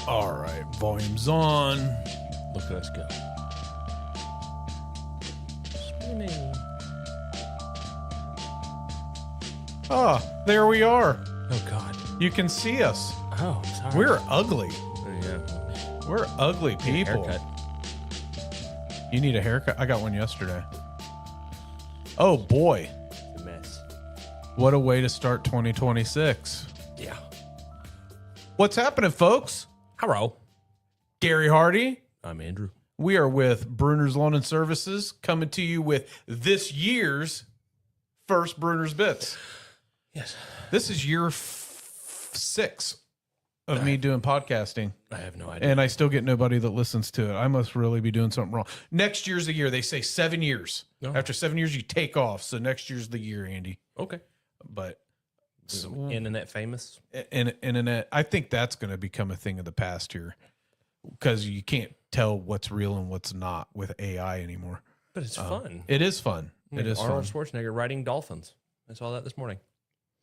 All right, volume's on. Look at us go. Spinning. Ah, there we are. Oh, God. You can see us. Oh, sorry. We're ugly. Yeah. We're ugly people. Haircut. You need a haircut? I got one yesterday. Oh, boy. It's a mess. What a way to start 2026. Yeah. What's happening, folks? Hello. Gary Hardy. I'm Andrew. We are with Brunner's Lawn and Services, coming to you with this year's first Brunner's Bits. Yes. This is year 6 of me doing podcasting. I have no idea. And I still get nobody that listens to it. I must really be doing something wrong. Next year's the year. They say 7 years. Oh. After 7 years, you take off. So next year's the year, Andy. Okay. But Internet famous. internet, I think that's going to become a thing of the past here because you can't tell what's real and what's not with AI anymore. But it's fun. It is fun. It is Arnold fun. Schwarzenegger riding dolphins. I saw that this morning.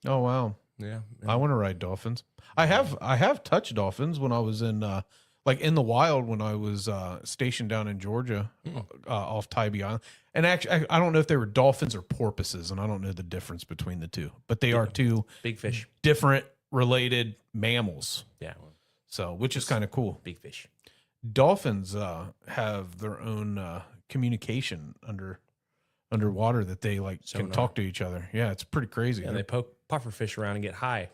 Oh, wow. Yeah. I want to ride dolphins. I have touched dolphins when I was in in the wild when I was stationed down in Georgia off Tybee Island. And actually, I don't know if they were dolphins or porpoises, and I don't know the difference between the two. But they are two Big fish. different related mammals. Yeah. So, which is kind of cool. Big fish. Dolphins have their own communication underwater that they can Sonar. talk to each other. Yeah, it's pretty crazy. And they poke puffer fish around and get high.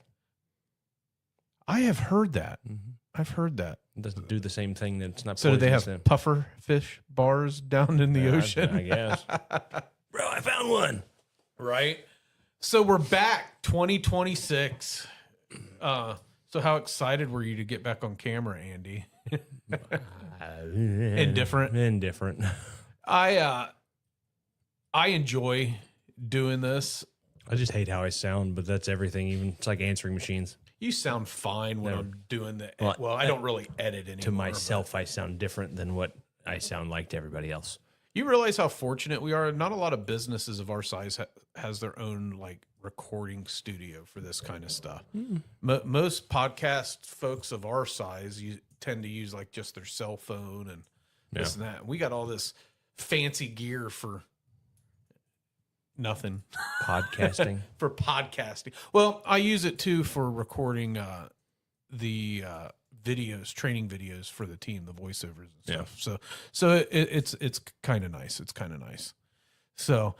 I have heard that. Mm-hmm. I've heard that. It doesn't do the same thing. That it's not. So do they have poisonous puffer fish bars down in the then. ocean? I guess. Bro, I found one. Right. So we're back 2026. So how excited were you to get back on camera, Andy? Indifferent. Indifferent. I enjoy doing this. I just hate how I sound, but that's everything. Even it's like answering machines. You sound fine when I'm doing the. Well, Well, I don't really edit anymore. To myself, I sound different than what I sound like to everybody else. You realize how fortunate we are? Not a lot of businesses of our size has their own recording studio for this kind of stuff. Most podcast folks of our size tend to use just their cell phone and this and that. We got all this fancy gear for nothing. Podcasting. For podcasting. Well, I use it too for recording the videos, training videos for the team, the voiceovers and stuff. So it's kind of nice. It's kind of nice. So,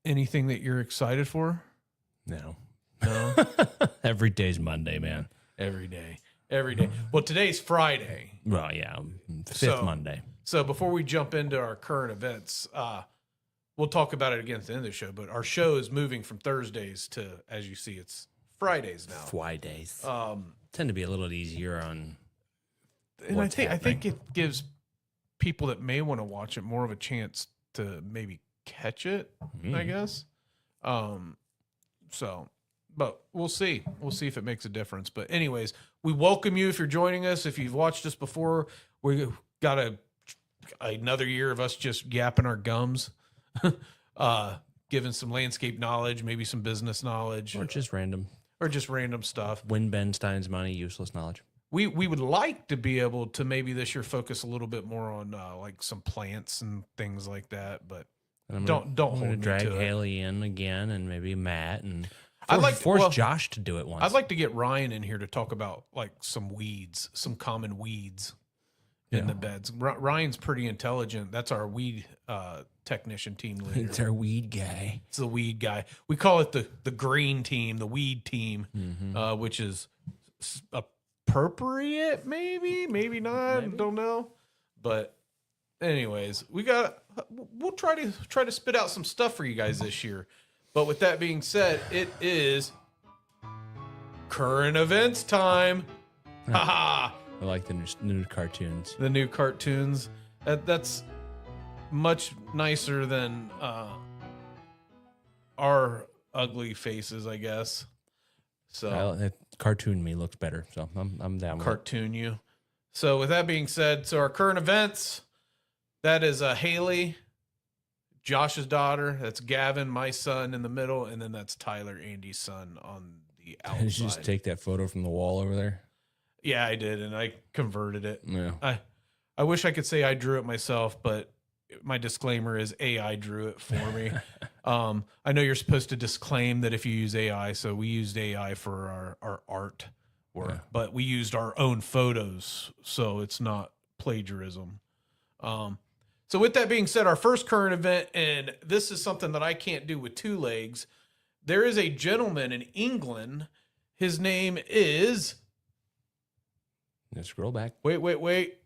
anything that you're excited for? No. Every day's Monday, man. Every day. Well, today's Friday. Well, yeah, fifth Monday. So before we jump into our current events, we'll talk about it again at the end of the show, but our show is moving from Thursdays to, as you see, it's Fridays now. Fridays tend to be a little easier on. And I think it gives people that may want to watch it more of a chance to maybe catch it, I guess. But we'll see. We'll see if it makes a difference. But anyways, we welcome you if you're joining us. If you've watched us before, we got another year of us just yapping our gums. Giving some landscape knowledge, maybe some business knowledge, Or just random. Stuff. Win Ben Stein's money, useless knowledge. We would like to be able to maybe this year focus a little bit more on some plants and things like that, but And don't hold me drag to it. Haley in again, and maybe Matt, and I'd force Josh to do it once. I'd like to get Ryan in here to talk about some weeds, some common weeds in the beds. Ryan's pretty intelligent. That's our weed technician team leader. It's our weed guy. It's the weed guy. We call it the green team, the weed team, which is appropriate, maybe not. Don't know. But anyways, we'll try to spit out some stuff for you guys this year. But with that being said, it is current events time. Haha. I like the new cartoons. The new cartoons. That's much nicer than our ugly faces, I guess. So Cartoon me looks better, so I'm down with it. cartoon you. So with that being said, so our current events, that is Haley, Josh's daughter. That's Gavin, my son, in the middle, and then that's Tyler, Andy's son, on the Did you just outside. take that photo from the wall over there? Yeah, I did, and I converted it. Yeah. I wish I could say I drew it myself, but my disclaimer is AI drew it for me. I know you're supposed to disclaim that if you use AI, so we used AI for our art work, but we used our own photos, so it's not plagiarism. So with that being said, our first current event, and this is something that I can't do with two legs. There is a gentleman in England. His name is... Now scroll back. Wait.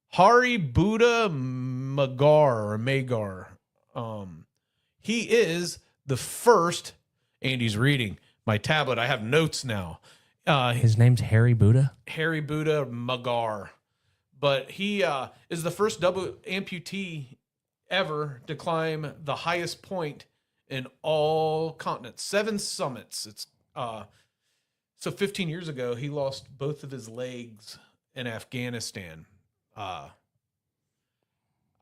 Hari Buddha Magar. He is the first, Andy's reading my tablet. I have notes now. His name's Harry Buddha. Hari Buddha Magar. But he is the first double amputee ever to climb the highest point in all continents, 7 summits. It's so 15 years ago, he lost both of his legs in Afghanistan. I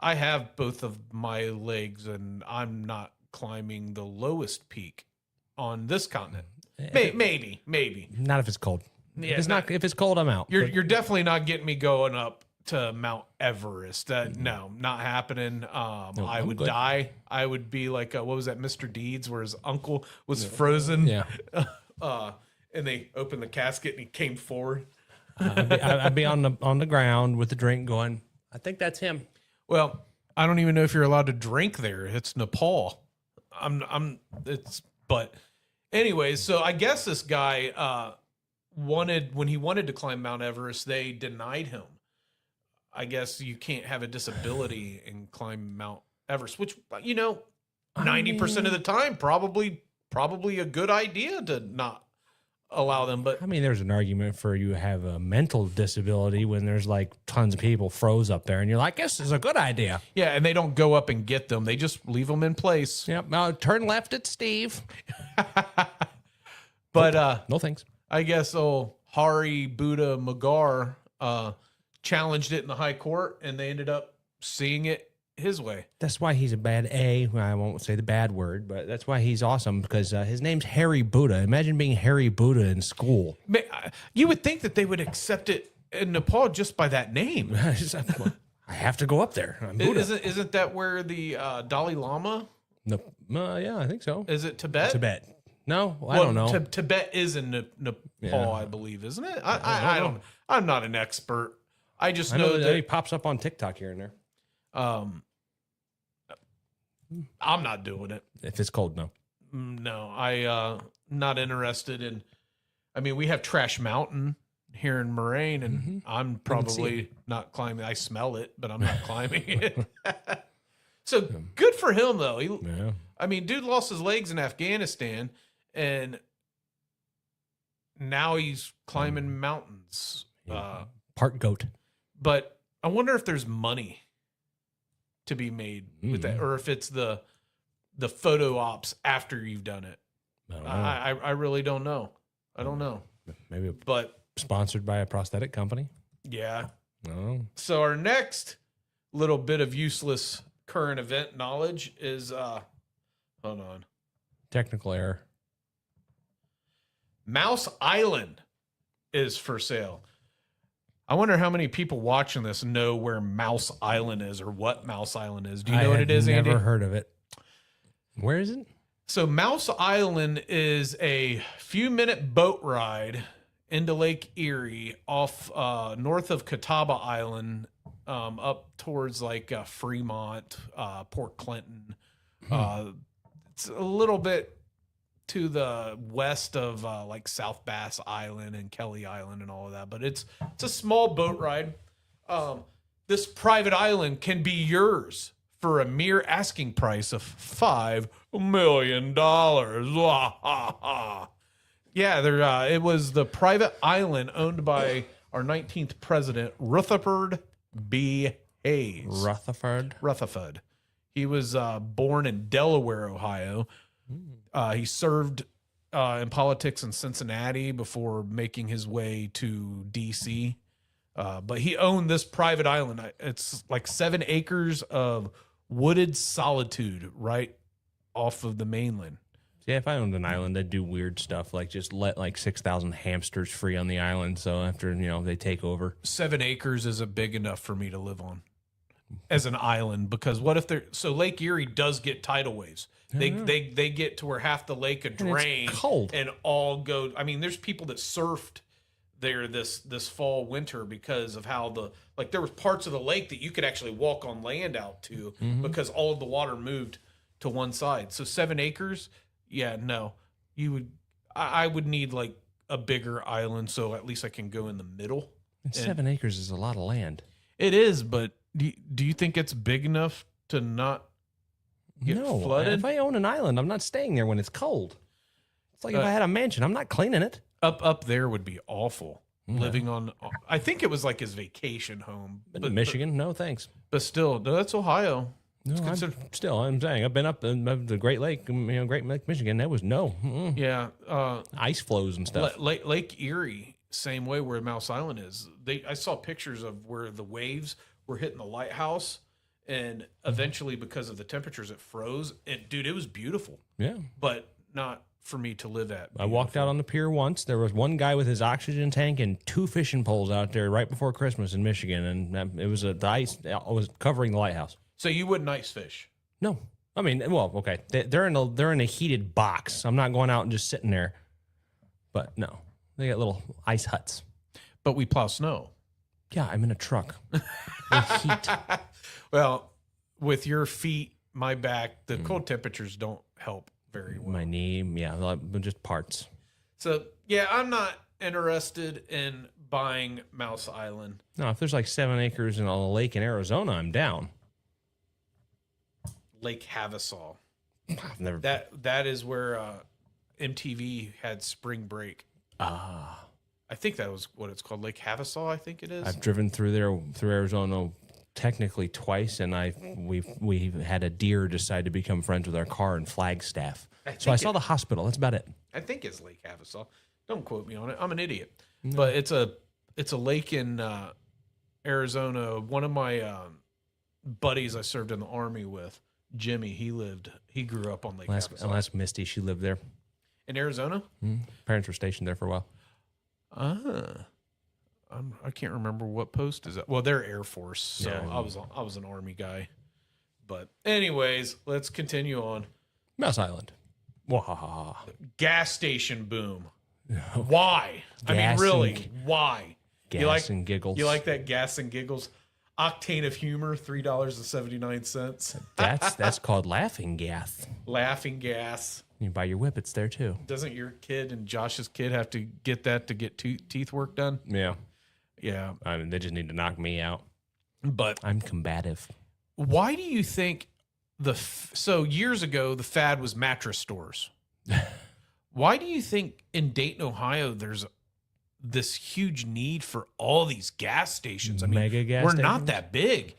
have both of my legs, and I'm not climbing the lowest peak on this continent. Maybe. Not if it's cold. Yeah, If it's cold, I'm out. You're definitely not getting me going up to Mount Everest. No, not happening. I would die. I would be like, what was that, Mr. Deeds, where his uncle was frozen? Yeah. And they opened the casket and he came forward. I'd be on the ground with the drink going, I think that's him. Well, I don't even know if you're allowed to drink there. It's Nepal. But anyways, so I guess this guy when he wanted to climb Mount Everest, they denied him. I guess you can't have a disability and climb Mount Everest, which, 90% of the time, probably a good idea to not allow them. But I mean, there's an argument for you have a mental disability when there's like tons of people froze up there and you're like, this is a good idea. yeah, and they don't go up and get them. They just leave them in place. Yep. Now turn left at Steve. But No thanks. I guess Hari Buddha Magar challenged it in the high court, and they ended up seeing it his way. That's why he's a bad A. Well, I won't say the bad word, but that's why he's awesome, because his name's Harry Buddha. Imagine being Harry Buddha in school. You would think that they would accept it in Nepal just by that name. I have to go up there. I'm Buddha. Isn't that where the Dalai Lama? No, yeah, I think so. Is it Tibet? Tibet. No, I don't know. Tibet is in Nepal, I believe, isn't it? I don't. I'm not an expert. I just know that he pops up on TikTok here and there. I'm not doing it. If it's cold, no. No, I not interested in. I mean, we have Trash Mountain here in Moraine, and I'm probably not climbing. I smell it, but I'm not climbing it. So good for him, though. I mean, dude lost his legs in Afghanistan, and now he's climbing mountains. Part goat. But I wonder if there's money to be made with that, or if it's the photo ops after you've done it. I really don't know. I don't know. Maybe But sponsored by a prosthetic company. yeah. Oh. So our next little bit of useless current event knowledge is hold on. Technical error. Mouse Island is for sale. I wonder how many people watching this know where Mouse Island is or what Mouse Island is. Do you know what it is, Andy? Never heard of it. Where is it? So Mouse Island is a few-minute boat ride into Lake Erie off north of Catawba Island, up towards like Fremont, Port Clinton. It's a little bit to the west of like South Bass Island and Kelly Island and all of that, but it's a small boat ride. This private island can be yours for a mere asking price of $5 million. Yeah, it was the private island owned by our 19th president, Rutherford B. Hayes. Rutherford. He was born in Delaware, Ohio. He served in politics in Cincinnati before making his way to D.C. But he owned this private island. It's like 7 acres of wooded solitude right off of the mainland. Yeah, if I owned an island, I'd do weird stuff like just let like 6,000 hamsters free on the island. So after they take over. 7 acres isn't big enough for me to live on as an island, because what if Lake Erie does get tidal waves. They get to where half the lake could drain it's cold. and all go. I mean, there's people that surfed there this fall winter because of how there was parts of the lake that you could actually walk on land out to because all of the water moved to one side. So 7 acres, yeah, no, I would need like a bigger island so at least I can go in the middle. And 7 acres is a lot of land. It is, but do you think it's big enough to not get flooded? If I own an island, I'm not staying there when it's cold. It's like if I had a mansion, I'm not cleaning it. Up there would be awful. Living on, I think it was like his vacation home. But Michigan, no thanks. But still, no, that's Ohio. No, I'm saying I've been up in the Great Lake, Great Lake, Michigan. That was no. Yeah. Ice flows and stuff. Lake Erie, same way where Mouse Island is. I saw pictures of where the waves were hitting the lighthouse, and eventually because of the temperatures, it froze. And dude, it was beautiful. Yeah. But not for me to live at. I walked out on the pier once. There was one guy with his oxygen tank and 2 fishing poles out there right before Christmas in Michigan, and it was the ice was covering the lighthouse. So you wouldn't ice fish? No, I mean, well, okay, they're in a heated box. I'm not going out and just sitting there, but no, they got little ice huts. But we plow snow. Yeah, I'm in a truck. Heat. Well, with your feet, my back, the cold temperatures don't help very well. My knee, yeah, just parts. So, yeah, I'm not interested in buying Mouse Island. No, if there's like 7 acres in a lake in Arizona, I'm down. Lake Havasaw. I've never. That is where MTV had Spring Break. Ah. I think that was what it's called, Lake Havasaw. I think it is. I've driven through Arizona technically twice, and we had a deer decide to become friends with our car in Flagstaff. So I saw the hospital. That's about it. I think it's Lake Havasaw. Don't quote me on it. I'm an idiot. No. But it's a lake in Arizona. One of my buddies I served in the Army with, Jimmy, he grew up on Lake Havasaw. Unless Misty, she lived there. In Arizona? Parents were stationed there for a while. I can't remember what post is that. Well, they're Air Force, so Yeah. I was an Army guy. But anyways, let's continue on. Mouse Island. Wah. Gas station boom. Why? I mean, really, why? Gas and giggles. You like that gas and giggles? Octane of humor, $3.79. That's called laughing gas. Laughing gas. You buy your whippets there too. Doesn't your kid and Josh's kid have to get that to get teeth work done? Yeah. Yeah. I mean, they just need to knock me out. But I'm combative. why do you think so years ago the fad was mattress stores? Why do you think in Dayton, Ohio, there's this huge need for all these gas stations? I mean, Mega gas we're stations? not that big.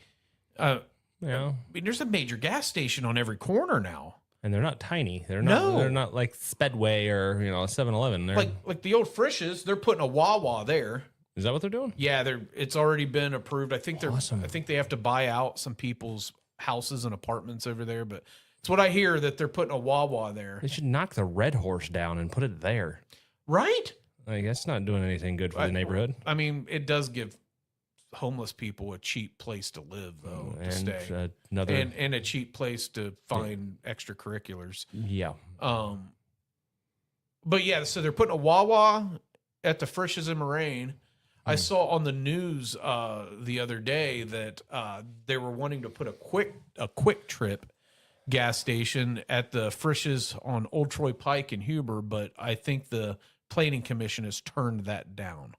Yeah. I mean, there's a major gas station on every corner now. And they're not tiny. They're not like Spedway or, a 7-Eleven. They're Like the old Frisch's, they're putting a Wawa there. Is that what they're doing? Yeah, it's already been approved. I think Awesome. I think they have to buy out some people's houses and apartments over there, but it's what I hear that they're putting a Wawa there. They should knock the Red Horse down and put it there. Right? Like, that's not doing anything good for the neighborhood. I mean, it does give homeless people a cheap place to live, though, to stay. And a cheap place to find extracurriculars. Yeah. But yeah, so they're putting a Wawa at the Frisch's in Moraine. I saw on the news the other day that they were wanting to put a quick trip gas station at the Frisch's on Old Troy Pike in Huber, but I think the Planning Commission has turned that down.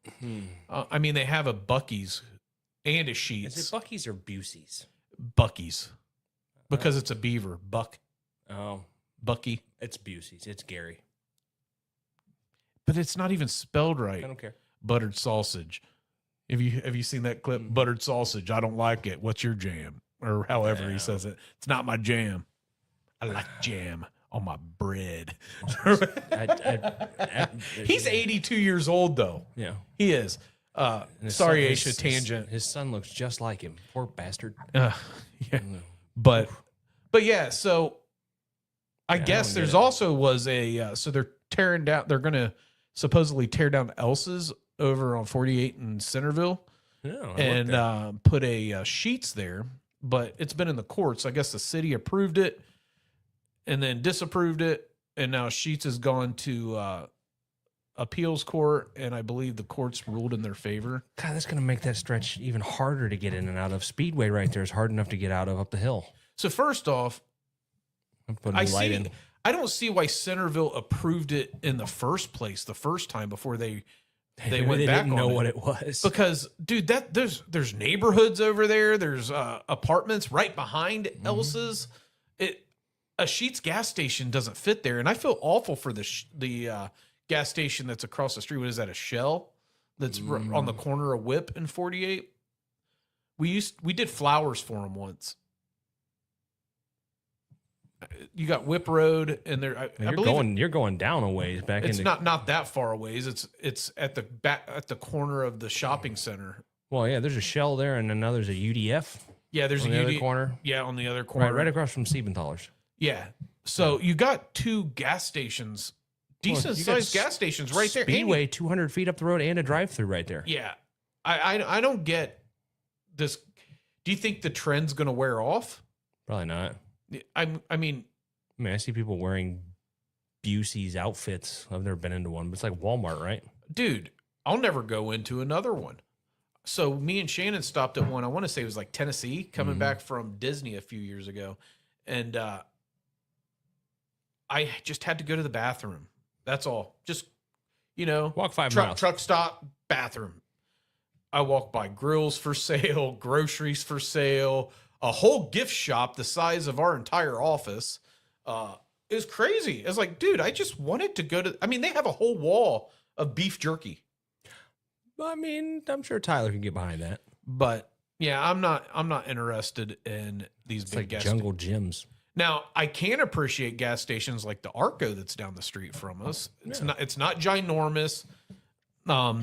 I mean, they have a Buc-ee's and a Sheetz. Is it Buc-ee's or Busey's? Buc-ee's. Because it's a beaver. Buck. Oh. Bucky. It's Busey's. It's Gary. But it's not even spelled right. I don't care. Buttered sausage. Have you seen that clip? Buttered sausage. I don't like it. What's your jam? Or however he says it. It's not my jam. I like jam on my bread. He's 82 years old, though. Yeah. He is. Sorry, Aisha, tangent. His son looks just like him. Poor bastard. Yeah. But yeah, so I Yeah, I guess don't there's get it. also was a so they're tearing down. They're going to supposedly tear down Elsa's over on 48 in Centerville Yeah, I worked and there. put a Sheets there. But it's been in the courts. I guess the city approved it and then disapproved it, and now Sheets has gone to appeals court, and I believe the courts ruled in their favor. God, that's going to make that stretch even harder to get in and out of. Speedway right there is hard enough to get out of up the hill. So first off, Put a new light in. I don't see why Centerville approved it in the first place the first time before they Maybe went back didn't on know it. what it was. Because dude, that there's neighborhoods over there. There's apartments right behind Elsa's. A Sheets gas station doesn't fit there, and I feel awful for the gas station that's across the street. What is that? A Shell that's on the corner of Whip and 48. We did flowers for them once. You got Whip Road, and there. I believe You're going down a ways back it's into. not that far away. It's at the back at the corner of the shopping center. Well, yeah, there's a Shell there, and then now there's a UDF Yeah, there's on a the other UD corner. Yeah, on the other corner. Right across from Siebenthaler's. Yeah. So you got two gas stations, decent you got sized gas stations right there. And Speedway 200 feet up the road and a drive-through right there. yeah. I don't get this. Do you think the trend's going to wear off? Probably not. I mean, I see people wearing Busey's outfits. I've never been into one, but it's like Walmart, right? dude, I'll never go into another one. So me and Shannon stopped at one. I want to say it was like Tennessee, coming back from Disney a few years ago, and I just had to go to the bathroom. That's all. Just Walk 5 miles. Truck stop, bathroom. I walked by grills for sale, groceries for sale, a whole gift shop the size of our entire office. It was crazy. I was like, dude, I just wanted to go to. I mean, they have a whole wall of beef jerky. I mean, I'm sure Tyler can get behind that. But yeah, I'm not interested in these It's big like gas jungle gyms. Now, I can appreciate gas stations like the Arco that's down the street from us. It's not ginormous.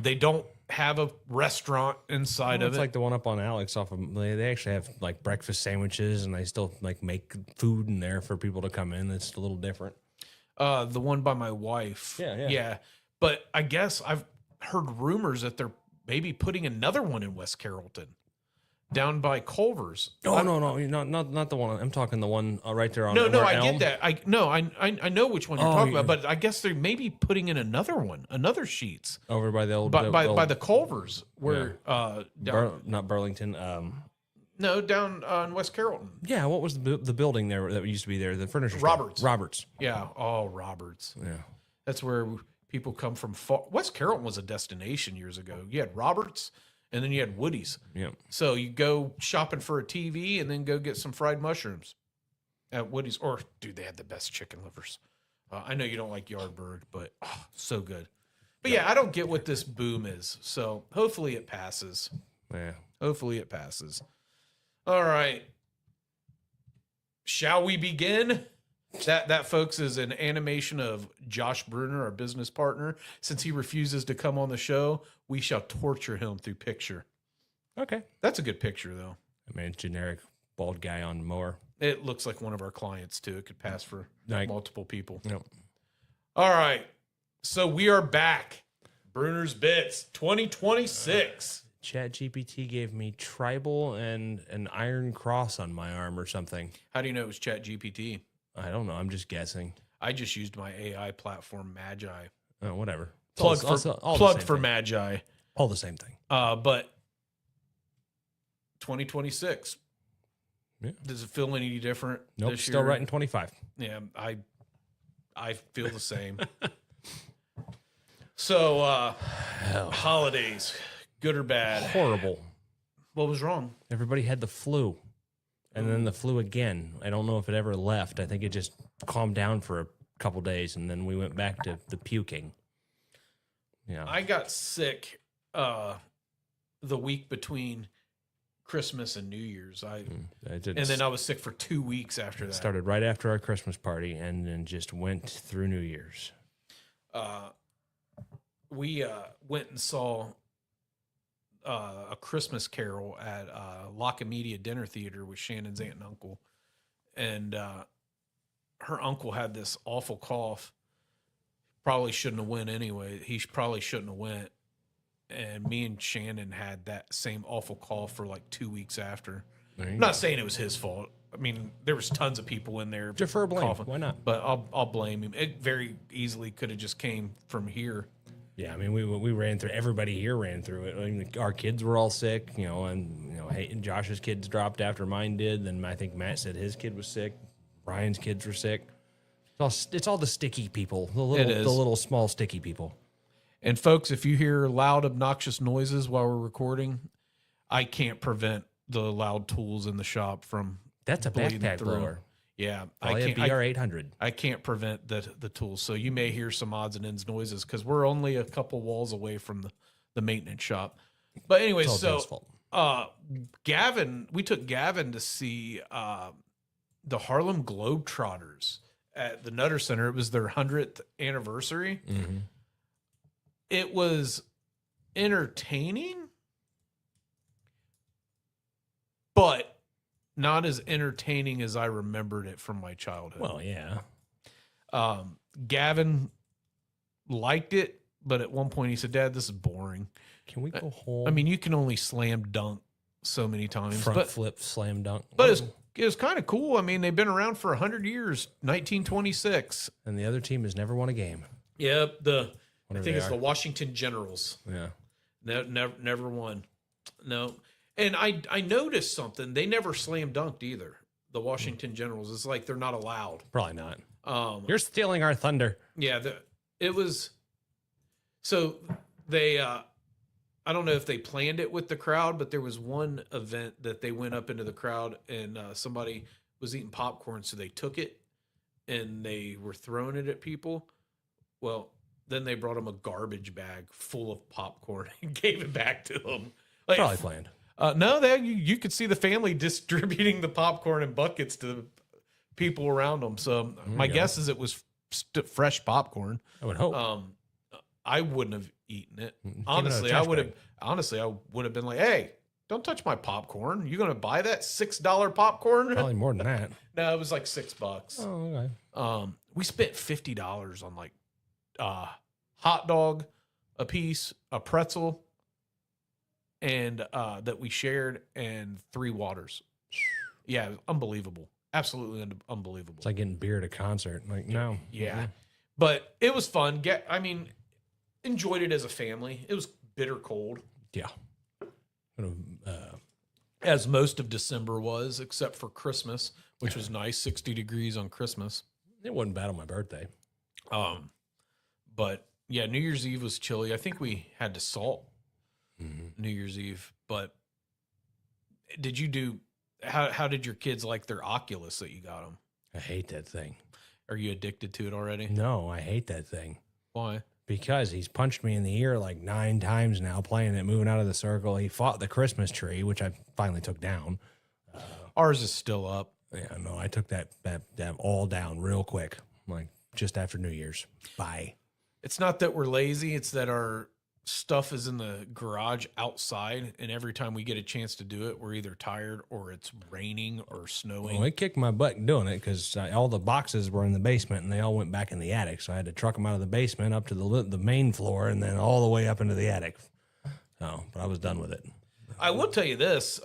They don't have a restaurant inside of It's it. like the one up on Alex off of. They actually have like breakfast sandwiches, and they still like make food in there for people to come in. It's a little different. The one by my wife. Yeah. But I guess I've heard rumors that they're maybe putting another one in West Carrollton, down by Culver's. Oh no, not the one. I'm talking the one right there on. No, where I Elm. get that. I know which one you're Oh, talking yeah. about, but I guess they're maybe putting in another Sheets Over by the old by the Culver's where down, not Burlington. down in West Carrollton. Yeah, what was the building there that used to be there? The furniture store? Roberts. Roberts. Yeah, Roberts. Yeah. That's where people come from. West Carrollton was a destination years ago. You had Roberts, and then you had Woody's. Yeah. So you go shopping for a TV, and then go get some fried mushrooms at Woody's. Or, dude, they had the best chicken livers. I know you don't like Yardbird, but so good. But yeah, I don't get what this boom is. So hopefully it passes. Yeah. Hopefully it passes. All right. Shall we begin? That, folks, is an animation of Josh Brunner, our business partner. Since he refuses to come on the show, we shall torture him through picture. Okay. That's a good picture, though. I mean, generic bald guy on mower. It looks like one of our clients, too. It could pass for multiple people. Yep. All right. So we are back. Brunner's Bits 2026. ChatGPT gave me tribal and an iron cross on my arm or something. How do you know it was ChatGPT? I don't know. I'm just guessing. I just used my AI platform, Magi. Oh, whatever. Plugged the for thing. Magi. All the same thing. But 2026. Yeah. Does it feel any different? Nope. This Still year? writing 25. Yeah, I feel the same. So holidays, good or bad? Horrible. What was wrong? Everybody had the flu. And then the flu again. I don't know if it ever left. I think it just calmed down for a couple days, and then we went back to the puking. Yeah. I got sick the week between Christmas and New Year's. and And then I was sick for 2 weeks after that. started right after our Christmas party and then just went through New Year's. We went and saw a Christmas Carol at Lockamedia Dinner Theater with Shannon's aunt and uncle, and her uncle had this awful cough. Probably shouldn't have went anyway. He probably shouldn't have went. And me and Shannon had that same awful cough for like 2 weeks after. I'm not saying it was his fault. I mean, there was tons of people in there Defer blame. coughing. Why not? But I'll blame him. It very easily could have just came from here. Yeah, I mean, we ran through. Everybody here ran through it. I mean, our kids were all sick, and hey, Josh's kids dropped after mine did. Then I think Matt said his kid was sick. Ryan's kids were sick. It's all the sticky people, the little small sticky people. And folks, if you hear loud, obnoxious noises while we're recording, I can't prevent the loud tools in the shop from. That's a bleeding backpack through. blower. Yeah, I can't. BR800. I can't prevent the tools, so you may hear some odds and ends noises because we're only a couple walls away from the maintenance shop. But anyway, It's all Joe's fault. Gavin, we took Gavin to see the Harlem Globetrotters at the Nutter Center. It was their 100th anniversary. Mm-hmm. It was entertaining, but not as entertaining as I remembered it from my childhood. Well, yeah. Gavin liked it, but at one point he said, "Dad, this is boring." Can we go home? I mean, you can only slam dunk so many times. Front flip, slam dunk. But it was kind of cool. I mean, they've been around for 100 years, 1926. And the other team has never won a game. Yep. I think it's are. the Washington Generals. Yeah. Never won. No. And I noticed something. They never slam dunked either. The Washington Generals. It's like they're not allowed. Probably not. You're stealing our thunder. Yeah. It was. So they, I don't know if they planned it with the crowd, but there was one event that they went up into the crowd and somebody was eating popcorn. So they took it and they were throwing it at people. Well, then they brought them a garbage bag full of popcorn and gave it back to them. Like, Probably planned. No, you could see the family distributing the popcorn in buckets to people around them. So my guess is it was fresh popcorn. I would hope. I wouldn't have eaten it. Give it a Honestly, trash I would have. bag. Honestly, I would have been like, "Hey, don't touch my popcorn. You gonna buy that $6 popcorn?" Probably more than that. No, it was like $6. Oh, okay. We spent $50 on like hot dog a piece, a pretzel, and that we shared, and 3 waters. Yeah, it was unbelievable. Absolutely unbelievable. It's like getting beer at a concert. Like, no. Yeah. But it was fun. Enjoyed it as a family. It was bitter cold. Yeah. As most of December was, except for Christmas, which was nice, 60 degrees on Christmas. It wasn't bad on my birthday. But yeah, New Year's Eve was chilly. I think we had to salt New Year's Eve. But did you do? How did your kids like their Oculus that you got them? I hate that thing. Are you addicted to it already? No, I hate that thing. Why? Because he's punched me in the ear like 9 times now playing it, moving out of the circle. He fought the Christmas tree, which I finally took down. Ours is still up. Yeah, no, I took that all down real quick, like just after New Year's. Bye. It's not that we're lazy. It's that our stuff is in the garage outside, and every time we get a chance to do it, we're either tired or it's raining or snowing. Well, it kicked my butt doing it because all the boxes were in the basement and they all went back in the attic. So I had to truck them out of the basement up to the main floor and then all the way up into the attic. So, but I was done with it. I will tell you this,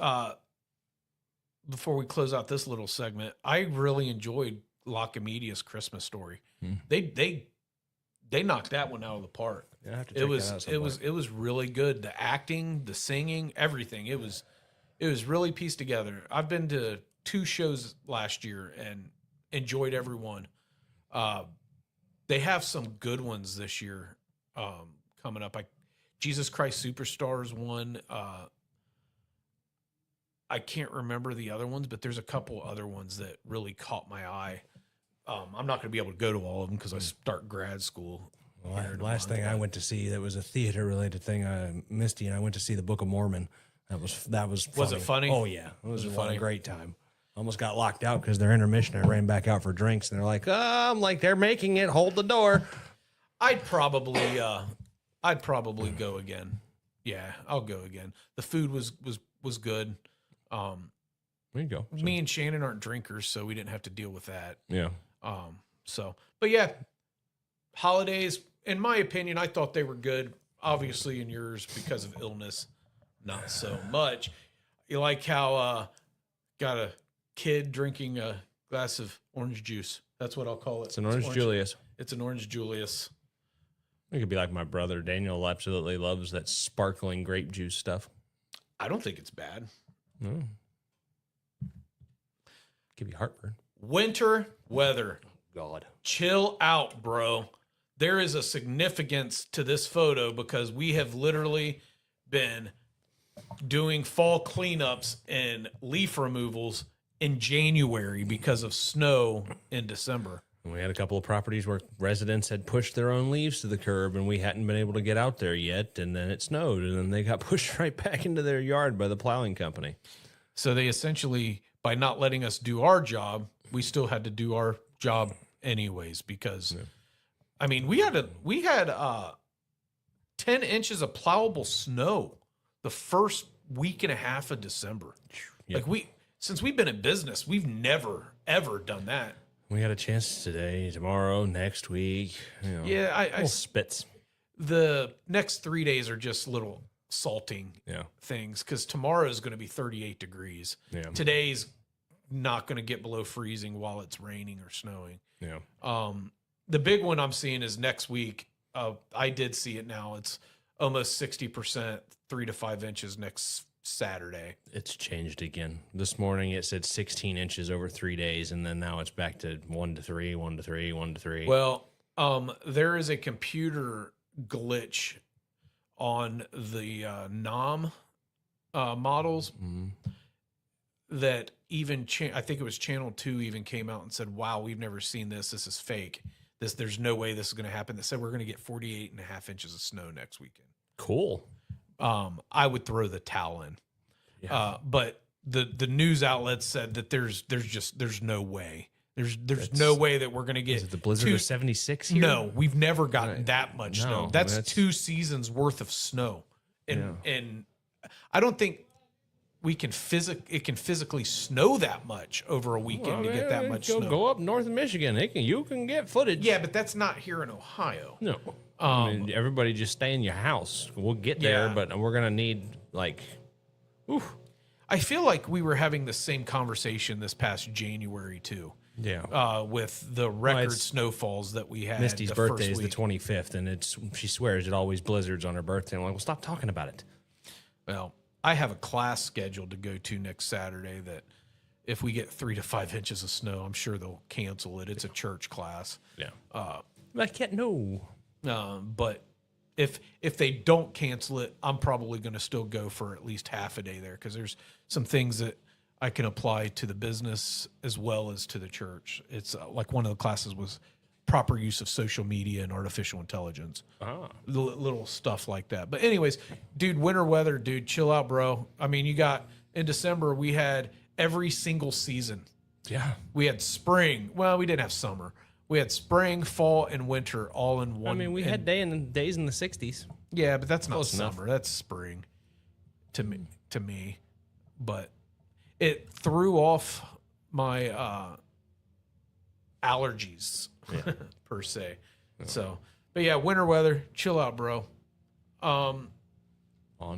before we close out this little segment, I really enjoyed Lockamedia's Christmas Story. They knocked that one out of the park. Yeah, I have to check It was that out sometime. it was really good. The acting, the singing, everything. It was really pieced together. I've been to 2 shows last year and enjoyed every one. They have some good ones this year coming up. Jesus Christ Superstars one. I can't remember the other ones, but there's a couple other ones that really caught my eye. I'm not going to be able to go to all of them because I start grad school. Well, last thing I went to see that was a theater related thing. Misty and I went to see the Book of Mormon. That was funny. Was it funny? Oh yeah, it was funny? a great time. Almost got locked out because their intermission. I ran back out for drinks, and they're like, I'm like, they're making it. Hold the door. I'd probably go again. Yeah, I'll go again. The food was good. There you go. Me and Shannon aren't drinkers, so we didn't have to deal with that. Yeah. But yeah, holidays, in my opinion, I thought they were good. Obviously, in yours, because of illness, not so much. You like how got a kid drinking a glass of orange juice. That's what I'll call it. It's an orange Julius. It's an orange Julius. It could be like my brother. Daniel absolutely loves that sparkling grape juice stuff. I don't think it's bad. No. Give you heartburn. Winter weather. God. Chill out, bro. There is a significance to this photo because we have literally been doing fall cleanups and leaf removals in January because of snow in December. And we had a couple of properties where residents had pushed their own leaves to the curb and we hadn't been able to get out there yet. And then it snowed and then they got pushed right back into their yard by the plowing company. So they essentially, by not letting us do our job, we still had to do our job anyways because, I mean, we had 10 inches of plowable snow the first week and a half of December. Yep. Like since we've been in business, we've never ever done that. We had a chance today, tomorrow, next week. You know, Yeah, I spits. the next 3 days are just little salting things because tomorrow is going to be 38 degrees. Yeah. Today's not going to get below freezing while it's raining or snowing. Yeah. The big one I'm seeing is next week. I did see it now. It's almost 60%, 3 to 5 inches next Saturday. It's changed again. This morning it said 16 inches over 3 days, and then now it's back to 1 to 3, 1 to 3, 1 to 3. Well, there is a computer glitch on the NOM models that even I think it was Channel 2 even came out and said, wow, we've never seen this. This is fake. There's no way this is going to happen. They said we're going to get 48.5 inches of snow next weekend. Cool. I would throw the towel in. Yeah. But the news outlets said that there's no way. There's no way that we're going to get Is it the blizzard of 76 here? No, we've never gotten that much No, snow. That's 2 seasons worth of snow. And I don't think it can physically snow that much over a weekend to get that much snow. Go up north of Michigan. You can get footage. Yeah, but that's not here in Ohio. No. I mean, everybody just stay in your house. We'll get there, but we're going to need I feel like we were having the same conversation this past January too. Yeah. With the record snowfalls that we had. Misty's birthday is the 25th, and she swears it always blizzards on her birthday. I'm like, well, stop talking about it. Well, I have a class scheduled to go to next Saturday that if we get 3 to 5 inches of snow, I'm sure they'll cancel it. It's a church class. Yeah. I can't know. But if they don't cancel it, I'm probably going to still go for at least half a day there because there's some things that I can apply to the business as well as to the church. It's like one of the classes was proper use of social media and artificial intelligence. Little stuff like that. But anyways, dude, winter weather, dude, chill out, bro. I mean, you got in December, we had every single season. Yeah. We had spring. Well, we didn't have summer. We had spring, fall, and winter all in one. I mean, we had days in the 60s. Yeah, but that's not Close summer. enough. That's spring to me. But it threw off my allergies per se. So, but yeah, winter weather, chill out, bro. On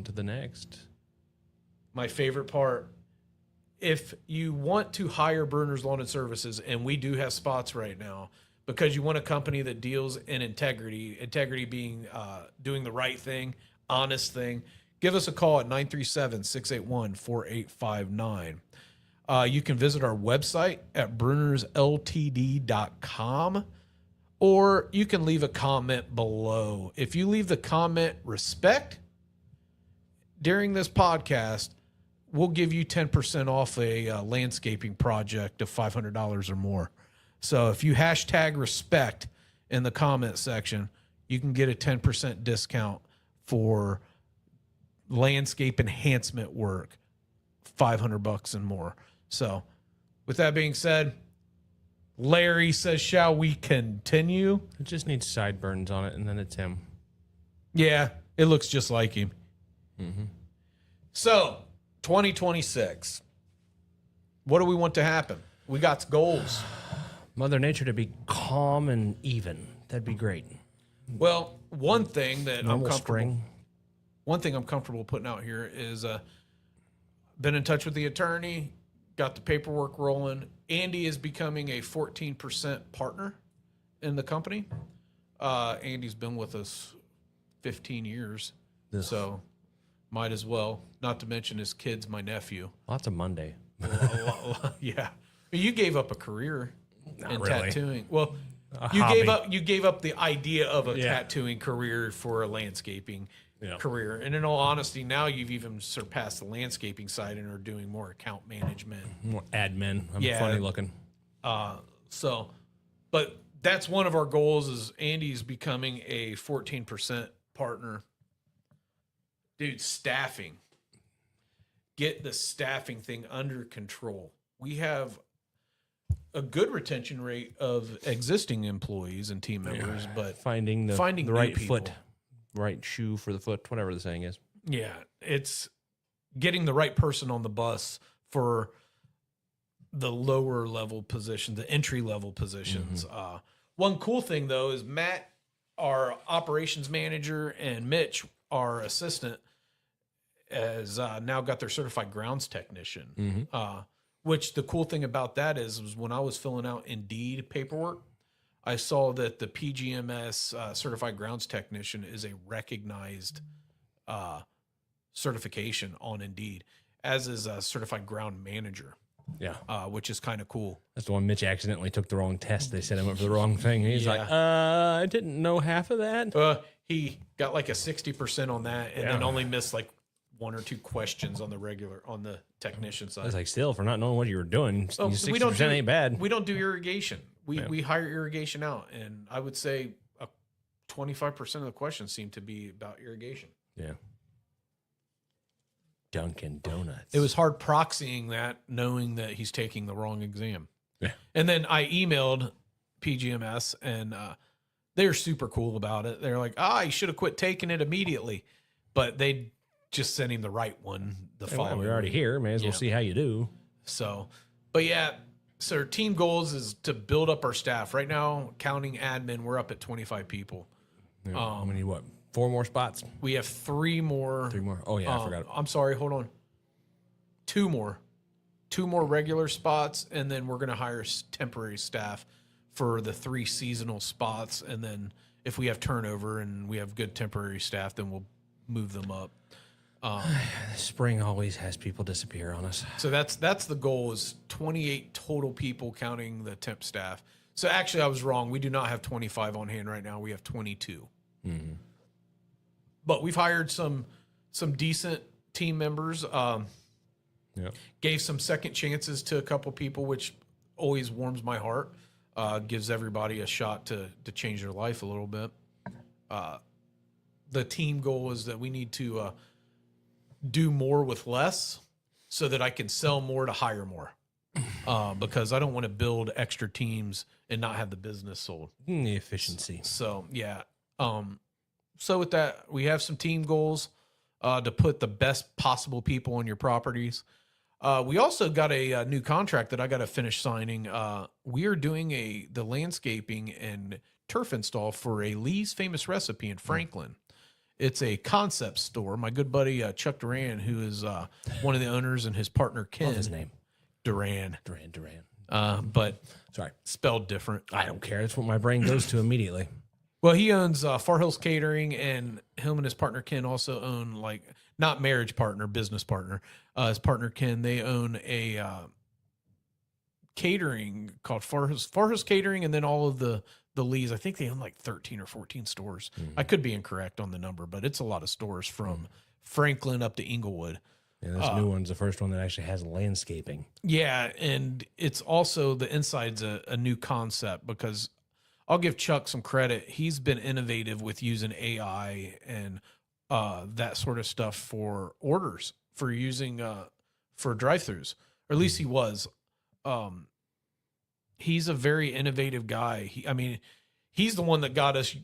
to the next. My favorite part, if you want to hire Brunner's Lawn and Services, and we do have spots right now, because you want a company that deals in integrity being doing the right thing, honest thing, give us a call at 937-681-4859. You can visit our website at brunnersltd.com, or you can leave a comment below. If you leave the comment respect during this podcast, we'll give you 10% off a landscaping project of $500 or more. So if you hashtag respect in the comment section, you can get a 10% discount for landscape enhancement work, $500 and more. So with that being said, Larry says, shall we continue? It just needs sideburns on it, and then it's him. Yeah, it looks just like him. So 2026. What do we want to happen? We got goals. Mother Nature to be calm and even. That'd be great. Well, one thing that Normal I'm comfortable spring. one thing I'm comfortable putting out here is been in touch with the attorney, got the paperwork rolling. Andy is becoming a 14% partner in the company. Andy's been with us 15 years, so might as well. Not to mention his kid's my nephew. Lots of Monday. Yeah, you gave up a career in really. tattooing. Well, A you hobby. gave up the idea of a Yeah. tattooing career for a landscaping Yeah. career. And in all honesty, now you've even surpassed the landscaping side and are doing more account management. More admin. I'm Yeah. funny looking. But that's one of our goals is Andy's becoming a 14% partner. Dude, staffing. Get the staffing thing under control. We have a good retention rate of existing employees and team members, but Finding the Finding new right people. foot, right shoe for the foot, whatever the saying is. yeah, it's getting the right person on the bus for the lower level positions, the entry level positions. One cool thing though is Matt, our operations manager, and Mitch, our assistant, has now got their certified grounds technician. Which the cool thing about that is when I was filling out Indeed paperwork, I saw that the PGMS certified grounds technician is a recognized certification on Indeed, as is a certified ground manager, Yeah. which is kind of cool. That's the one Mitch accidentally took the wrong test. They set him up for the wrong thing. He's like, Yeah. I didn't know half of that. He got like a 60% on that, and then only missed like one or two questions on the technician side. I was like, still, for not knowing what you were doing, Oh, 60% ain't bad. We don't do irrigation. We hire irrigation out, and I would say 25% of the questions seem to be about irrigation. Yeah. Dunkin' Donuts. It was hard proxying that, knowing that he's taking the wrong exam. Yeah. And then I emailed PGMS, and they're super cool about it. They're like, you should have quit taking it immediately. But they just sent him the right one the Hey, well, following we're already week. here. May as well see how you do. So, but yeah, so our team goals is to build up our staff. Right now, counting admin, we're up at 25 people. Yeah. How many, what, 4 more spots? We have 3 more. 3 more? Oh, yeah, I forgot. I'm sorry, hold on. 2 more. 2 more regular spots, and then we're going to hire temporary staff for the 3 seasonal spots. And then if we have turnover and we have good temporary staff, then we'll move them up. Spring always has people disappear on us. So that's the goal is 28 total people counting the temp staff. So actually I was wrong. We do not have 25 on hand right now. We have 22. But we've hired some decent team members. Gave some second chances to a couple people, which always warms my heart. Gives everybody a shot to change their life a little bit. The team goal is that we need to do more with less so that I can sell more to hire more. Because I don't want to build extra teams and not have the business sold. The efficiency. So, yeah. So with that, we have some team goals to put the best possible people on your properties. We also got a new contract that I got to finish signing. We are doing the landscaping and turf install for a Lee's Famous Recipe in Franklin. It's a concept store. My good buddy Chuck Duran, who is one of the owners, and his partner Ken. Love his name. Duran. Duran. But Sorry. spelled different. I don't care. That's what my brain goes to immediately. Well, he owns Far Hills Catering, and him and his partner Ken also own, like, not marriage partner, business partner. His partner Ken, they own a catering called Far Hills Catering, and then all of the Lees. I think they own like 13 or 14 stores. I could be incorrect on the number, but it's a lot of stores from Franklin up to Inglewood. Yeah, this new one's the first one that actually has landscaping. Yeah, and it's also the inside's a new concept because I'll give Chuck some credit. He's been innovative with using AI and that sort of stuff for orders, for using for drive-throughs, or at least he was. He's a very innovative guy. He's the one that got us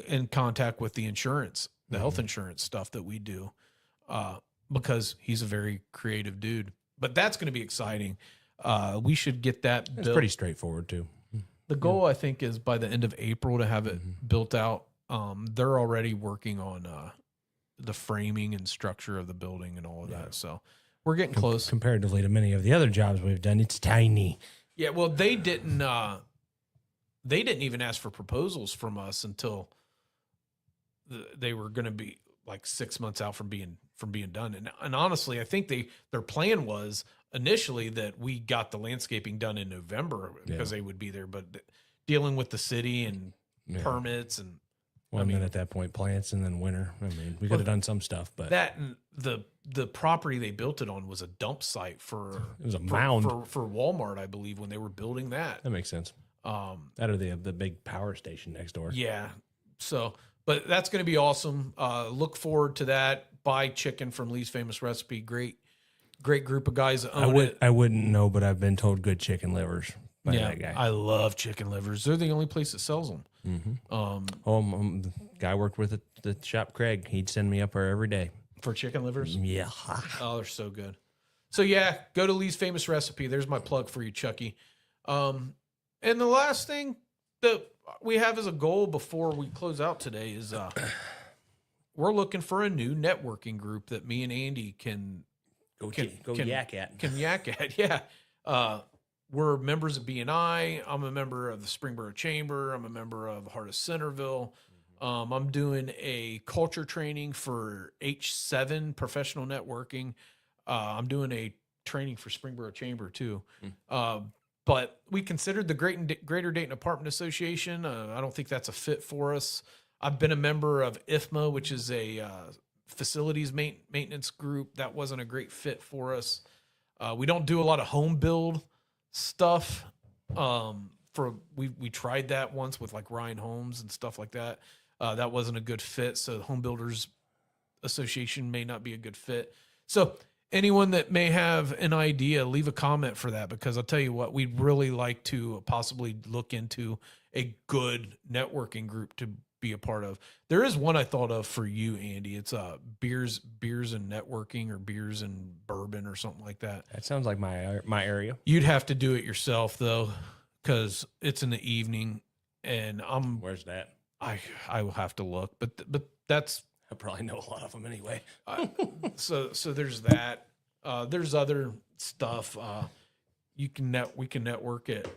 in contact with the insurance, the health insurance stuff that we do, because he's a very creative dude. But that's going to be exciting. We should get that It's built. pretty straightforward, too. The goal, I think, is by the end of April to have it built out. They're already working on the framing and structure of the building and all of that. So we're getting close. Comparatively to many of the other jobs we've done, it's tiny. Yeah, well, they didn't even ask for proposals from us until they were going to be like 6 months out from being done. And honestly, I think their plan was initially that we got the landscaping done in November because they would be there, but dealing with the city and permits and then at that point, plants and then winter. I mean, we could have done some stuff, but that and the property they built it on was a dump site for it was a mound for Walmart, I believe, when they were building that. That makes sense. That or the big power station next door. Yeah. So, but that's going to be awesome. Look forward to that. Buy chicken from Lee's Famous Recipe. Great group of guys that own it. I wouldn't know, but I've been told good chicken livers by that guy. I love chicken livers. They're the only place that sells them. The guy I worked with at the shop, Craig, he'd send me up there every day. For chicken livers? Yeah. Oh, they're so good. So, yeah, go to Lee's Famous Recipe. There's my plug for you, Chucky. And the last thing that we have as a goal before we close out today is we're looking for a new networking group that me and Andy can yak at. Can yak at, yeah. We're members of BNI. I'm a member of the Springboro Chamber. I'm a member of Heart of Centerville. I'm doing a culture training for H7 professional networking. I'm doing a training for Springboro Chamber too. But we considered the Greater Dayton Apartment Association. I don't think that's a fit for us. I've been a member of IFMA, which is a facilities maintenance group. That wasn't a great fit for us. We don't do a lot of home build stuff. We tried that once with like Ryan Homes and stuff like that. That wasn't a good fit. So the Home Builders Association may not be a good fit. So anyone that may have an idea, leave a comment for that, because I'll tell you what, we'd really like to possibly look into a good networking group to be a part of. There is one I thought of for you, Andy. It's beers and networking, or beers and bourbon, or something like that. That sounds like my area. You'd have to do it yourself though, because it's in the evening, and Where's that? I will have to look, but that's. I probably know a lot of them anyway. So there's that. There's other stuff. We can network at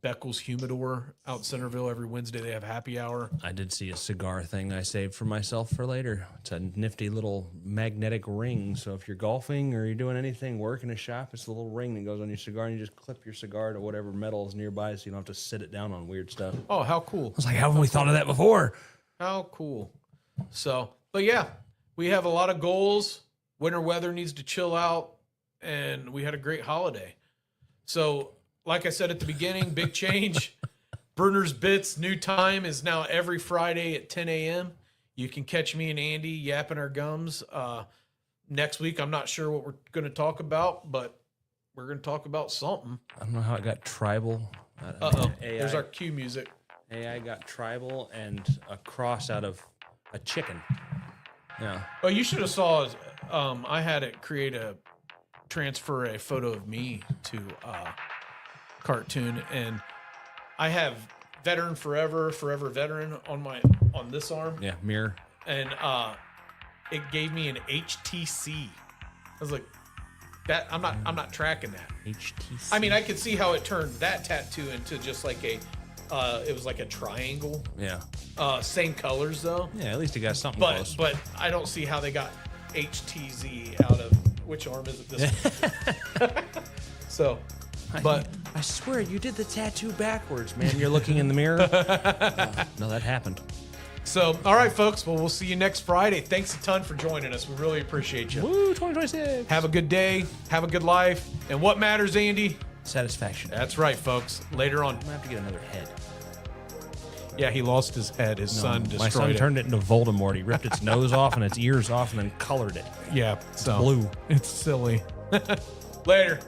Beckles Humidor out in Centerville every Wednesday. They have happy hour. I did see a cigar thing I saved for myself for later. It's a nifty little magnetic ring. So if you're golfing or you're doing anything, work in a shop, it's a little ring that goes on your cigar, and you just clip your cigar to whatever metal is nearby, so you don't have to sit it down on weird stuff. Oh, how cool. I was like, how haven't we thought of that before? How cool. So, but yeah, we have a lot of goals. Winter weather needs to chill out, and we had a great holiday. So, like I said at the beginning, big change. Brunner's Bits new time is now every Friday at 10 a.m. You can catch me and Andy yapping our gums. Next week, I'm not sure what we're going to talk about, but we're going to talk about something. I don't know how it got tribal. There's our cue music. AI got tribal and a cross out of a chicken. Yeah. Oh, you should have saw. I had it transfer a photo of me to cartoon, and I have Veteran Forever Veteran on this arm. Yeah, mirror. And it gave me an HTC. I was like, that I'm not tracking that. HTC. I mean, I could see how it turned that tattoo into just like it was like a triangle. Yeah. Same colors though. Yeah, at least it got something close. But I don't see how they got HTZ out of which arm is it this one? So, but I swear you did the tattoo backwards, man. You're looking in the mirror. No, that happened. So, all right, folks. Well, we'll see you next Friday. Thanks a ton for joining us. We really appreciate you. Woo, 2026. Have a good day. Have a good life. And what matters, Andy? Satisfaction. That's right, folks. Later on. I'm gonna have to get another head. Yeah, he lost his head. His son destroyed it. My son turned it into Voldemort. He ripped its nose off and its ears off and then colored it. Yeah, so blue. It's silly. Later.